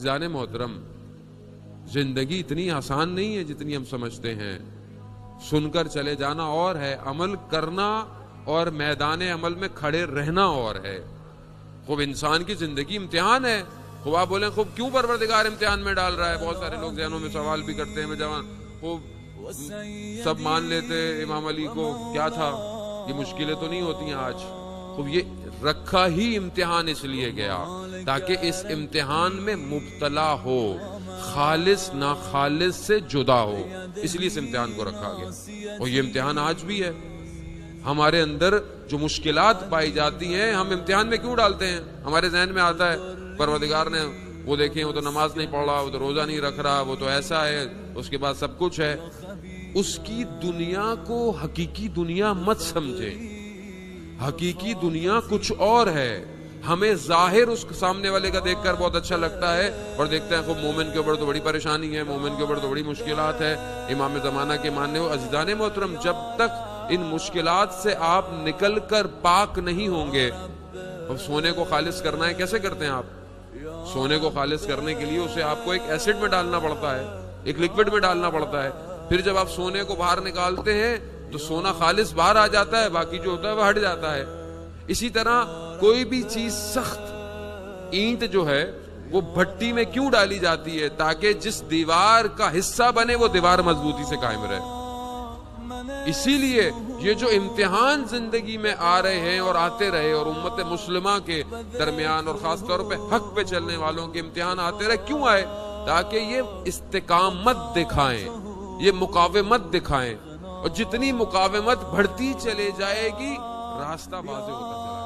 जाने मोहतरम, जिंदगी इतनी आसान नहीं है जितनी हम समझते हैं। सुनकर चले जाना और है, अमल करना और मैदान अमल में खड़े रहना और है। खूब इंसान की जिंदगी इम्तिहान है। खूब आप बोलें खूब क्यों परवरदिगार इम्तिहान में डाल रहा है? बहुत सारे लोग ज़हनों में सवाल भी करते हैं। जवान खूब सब मान लेते इमाम अली को, क्या था, ये मुश्किलें तो नहीं होती हैं आज। खूब ये रखा ही इम्तिहान इसलिए गया ताकि इस इम्तिहान में मुब्तला हो, खालिस ना खालिस से जुदा हो, इसलिए इस इम्तिहान को रखा गया। और ये इम्तिहान आज भी है। हमारे अंदर जो मुश्किलात पाई जाती हैं, हम इम्तिहान में क्यों डालते हैं? हमारे जहन में आता है परवरदिगार ने वो देखें, वो तो नमाज नहीं पढ़ रहा, वो तो रोजा नहीं रख रहा, वो तो ऐसा है, उसके बाद सब कुछ है। उसकी दुनिया को हकीकी दुनिया मत समझे। हकीकी दुनिया कुछ और है। हमें जाहिर उस सामने वाले का देखकर बहुत अच्छा लगता है और देखते हैं खूब मोमिन के ऊपर तो बड़ी परेशानी है, मोमिन के ऊपर तो बड़ी मुश्किलात है। इमाम ज़माना के मानने हो अज़ीज़ाने मोहतरम, जब तक इन मुश्किलात से आप निकल कर पाक नहीं होंगे। अब सोने को खालिस करना है, कैसे करते हैं आप? सोने को खालिस करने के लिए उसे आपको एक एसिड में डालना पड़ता है, एक लिक्विड में डालना पड़ता है। फिर जब आप सोने को बाहर निकालते हैं तो सोना खालिस बाहर आ जाता है, बाकी जो होता है वह हट जाता है। इसी तरह कोई भी चीज सख्त ईंट जो है वो भट्टी में क्यों डाली जाती है? ताकि जिस दीवार का हिस्सा बने वो दीवार मजबूती से कायम रहे। इसीलिए ये जो इम्तिहान जिंदगी में आ रहे हैं और आते रहे, और उम्मत मुस्लिमा के दरमियान और खास तौर पे हक पे चलने वालों के इम्तिहान आते रहे, क्यों आए? ताकि ये इस्तिकामत दिखाएं, ये मुकावमत दिखाएं। और जितनी मुकावमत बढ़ती चले जाएगी रास्ता वाज़ेह होता चला